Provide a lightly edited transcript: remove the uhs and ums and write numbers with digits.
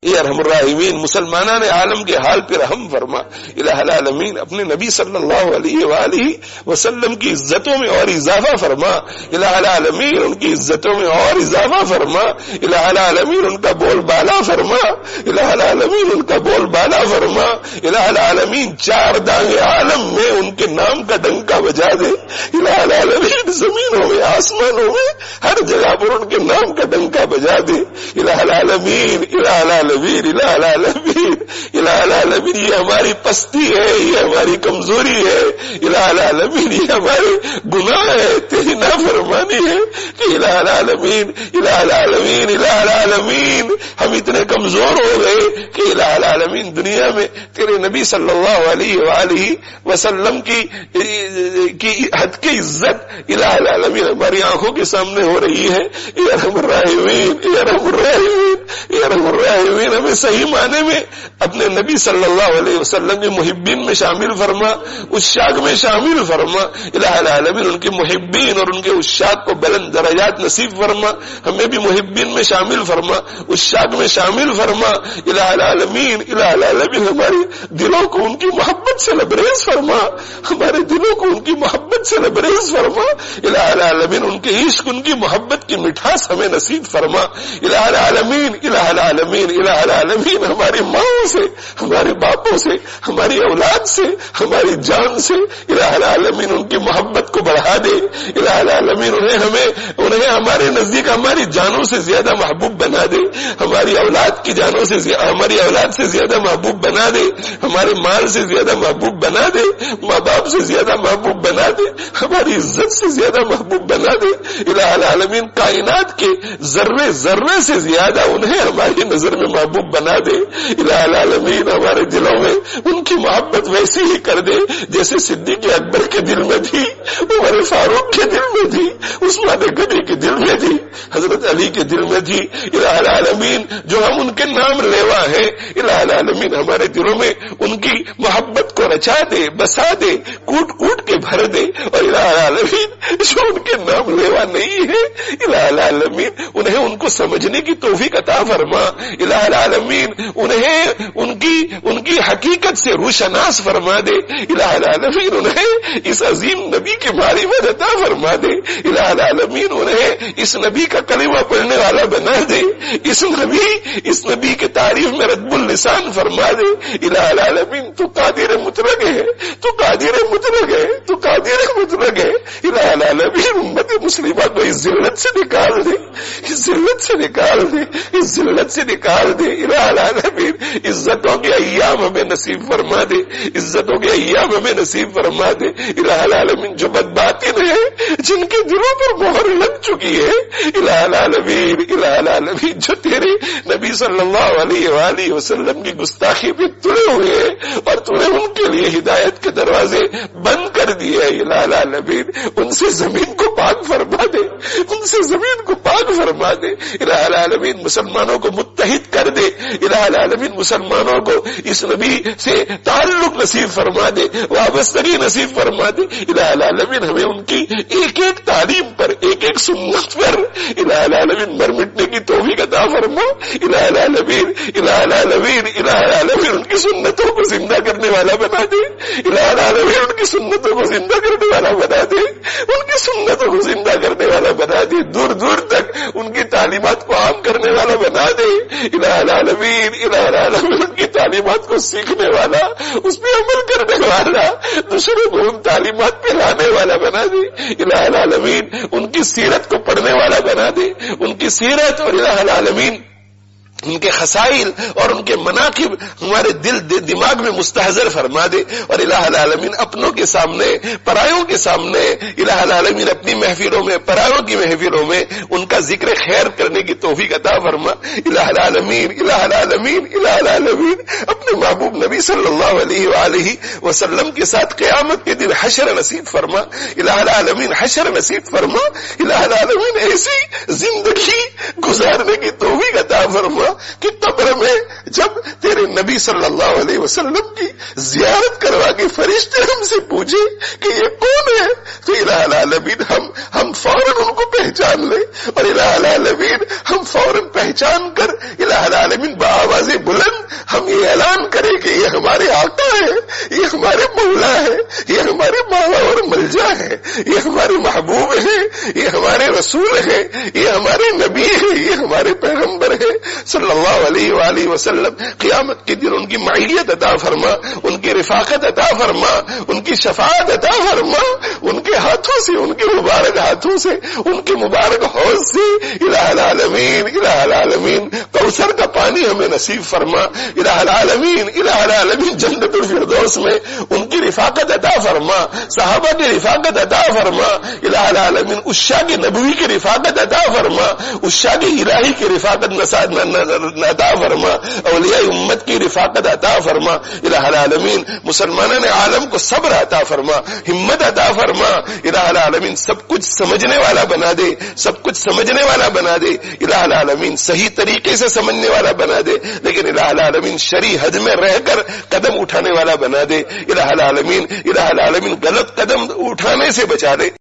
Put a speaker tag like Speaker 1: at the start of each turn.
Speaker 1: اے ارحم الراحمین مسلمانان عالم کے حال پہ رحم فرما الہ العالمین، اپنے نبی صلی اللہ علیہ وآلہ وسلم کی عزتوں میں اور اضافہ فرما الہ العالمین، ان کی عزتوں میں اور اضافہ فرما الہ العالمین، ان کا بول بالا فرما الہ العالمین، ان کا بول بالا فرما الہ العالمین، چار دانگ عالم میں ان کے نام کا ڈنکا بجا دے الہ العالمین، زمینوں میں آسمانوں میں ہر جگہ پر ان کے نام کا ڈنکا بجا دے الہ العالمین الہ العالمین الہ العالمین الہ العالمین، یہ ہماری پستی ہے، یہ ہماری کمزوری ہے الہ العالمین، یہ ہمارے گناہ ہے، تیری نافرمانی ہے کہ الہ العالمین الہ العالمین الہ العالمین، ہم اتنے کمزور ہو گئے کہ الہ العالمین دنیا میں تیرے نبی صلی اللہ علیہ وآلہ وسلم کی حد کی عزت الہ العالمین ہماری آنکھوں کے سامنے ہو رہی ہے۔ اے ارحم الراحمین اے ارحم الراحمین اے ارحم الراحمین، ہمیں صحیح معنی میں اپنے نبی صلی اللہ علیہ وسلم کے محبین میں شامل فرما، عشاق میں شامل فرما الہ العالمین، ان کے محبین اور ان کے عشاق کو بلند درجات نصیب فرما، ہمیں بھی محبین میں شامل فرما، عشاق میں شامل فرما الہ العالمین الہ العالمین، ہمارے دلوں کو ان کی محبت سے لبریز فرما، ہمارے دلوں کو ان کی محبت سے لبریز فرما الہ العالمین، ان کے عشق ان کی محبت کی مٹھاس ہمیں نصیب فرما الہ العالمین الہ العالمین الہ العالمین، ہماری ماں سے، ہمارے باپوں سے، ہماری اولاد سے، ہماری جان سے الہ العالمین ان کی محبت کو بڑھا دے الہ العالمین، انہیں ہمارے نزدیک ہماری جانوں سے زیادہ محبوب بنا دے، ہماری اولاد کی جانوں سے ہماری اولاد سے زیادہ محبوب بنا دے، ہمارے مال سے زیادہ محبوب بنا دے، ماں باپ سے زیادہ محبوب بنا دے، ہماری عزت سے زیادہ محبوب بنا دے الہ العالمین، کائنات کے ذرے ذرے سے زیادہ انہیں ہماری نظر میں محبوب بنا دے الہ العالمین، ہمارے دلوں میں ان کی محبت ویسی ہی کر دے جیسے صدیق اکبر کے دل میں تھی، عمر فاروق کے دل میں تھی، عثمان غنی کے دل میں تھی، حضرت علی کے دل میں تھی الہ العالمین، جو ہم ان کے نام لیوا ہیں الہ العالمین، ہمارے دلوں میں ان کی محبت کو رچا دے، بسا دے، کوٹ کوٹ کے بھر دے، اور الہ العالمین جو ان کے نام لیوا نہیں ہے الہ العالمین انہیں ان کو سمجھنے کی توفیق عطا فرما الہ العالمین، انہیں ان کی حقیقت سے روشناس فرما دے الہ العالمین، انہیں اس عظیم نبی کی معرفت عطا فرما دے الہ العالمین، انہیں اس نبی کا کلمہ پڑھنے والا بنا دے، اس نبی کے تعریف میں رتب اللسان فرما دے الہ العالمین، تو قادر مطلق ہے، تو قادر مطلق ہے، تو قادر مطلق ہے الہ العالمین، امت مسلمہ کو اس ذلت سے نکال دے، اس ذلت سے نکال دے، اس ذلت سے نکال دے الہ العالمین، عزتوں کے ایام ہمیں نصیب فرما دے، عزتوں کے ایام ہمیں نصیب فرما دے الہ العالمین، جو بدباطن ہے جن کے دلوں پر مہر لگ چکی ہے الہ العالمین الہ العالمین، جو تیرے نبی صلی اللہ علیہ وآلہ وسلم کی گستاخی پہ تلے ہوئے ہیں اور تو نے ان کے لیے ہدایت کے دروازے بند کر دیے الہ العالمین، ان سے زمین کو پاک فرما دے، ان سے زمین کو پاک فرما دے الہ العالمین، مسلمانوں کو متحد کر دے الہ العالمین، مسلمانوں کو اس نبی سے تعلق نصیب فرما دے، وابستگی نصیب فرما دے الہ العالمین، ہمیں ان کی ایک ایک تعلیم پر، ایک ایک سنت پر الہ العالمین مر مٹنے کی توفیق عطا فرما الہ العالمین الہ العالمین الہ العالمین، ان کی سنتوں کو زندہ کرنے والا بنا دے الہ العالمین، ان کی سنتوں کو زندہ کرنے والا بنا دے، ان کی سنتوں کو زندہ کرنے والا بنا دے، دور دور تک ان کی تعلیمات کو عام کرنے والا بنا دے الہ العالمین الہ العالمین، ان کی تعلیمات کو سیکھنے والا، اس پہ عمل کرنے والا، دوسروں کو ان تعلیمات پہ لانے والا بنا دے الہ العالمین، ان کی سیرت کو پڑھنے والا بنا دے، ان کی سیرت اور الہ العالمین ان کے خصائل اور ان کے مناقب ہمارے دل دماغ میں مستحضر فرما دے، اور الہ العالمین اپنوں کے سامنے، پرایوں کے سامنے الہ العالمین اپنی محفلوں میں، پرایوں کی محفلوں میں ان کا ذکر خیر کرنے کی توفیق عطا فرما الہ العالمین الہ العالمین الہ العالمین، اپنے محبوب نبی صلی اللہ علیہ وآلہ وسلم کے ساتھ قیامت کے دن حشر نصیب فرما الہ العالمین، حشر نصیب فرما الہ العالمین، ایسی زندگی گزارنے کی توفیق عطا فرما کہ قبر میں جب تیرے نبی صلی اللہ علیہ وسلم کی زیارت کروا کے فرشتے ہم سے پوچھے کہ یہ کون ہے، تو الہ العالمین ہم فوراً ان کو پہچان لیں، اور الہ العالمین ہم فوراً پہچان کر الہ العالمین بآواز محبوب ہیں، یہ ہمارے رسول ہیں، یہ ہمارے نبی ہیں، یہ ہمارے پیغمبر ہیں صلی اللہ علیہ وآلہ وسلم۔ قیامت کے دن ان کی معیت عطا فرما، ان کی رفاقت عطا فرما، ان کی شفاعت عطا فرما، ان کے ہاتھوں سے، ان کے مبارک ہاتھوں سے، ان کے مبارک حوض سے الہ العالمین، الہ العالمین کوثر کا پانی ہمیں نصیب فرما، الہ العالمین، الہ العالمین جنت الفردوس میں ان کی رفاقت عطا فرما، صحابہ کی رفاقت عطا فرما، الہ العالمین عشاق نبوی کی رفاقت عطا فرما، عشاق الہی کی رفاقت عطا فرما، اولیاء امت کی رفاقت عطا فرما، الہ العالمین مسلمانوں عالم کو صبر عطا فرما، ہمت عطا فرما، الہ العالمین سب کچھ سمجھنے والا بنا دے، سب کچھ سمجھنے والا بنا دے، الہ العالمین صحیح طریقے سے سمجھنے والا بنا دے، لیکن الہ العالمین شرعی حد میں رہ کر قدم اٹھانے والا بنا دے، الہ العالمین غلط قدم اٹھانے سے بچا دے۔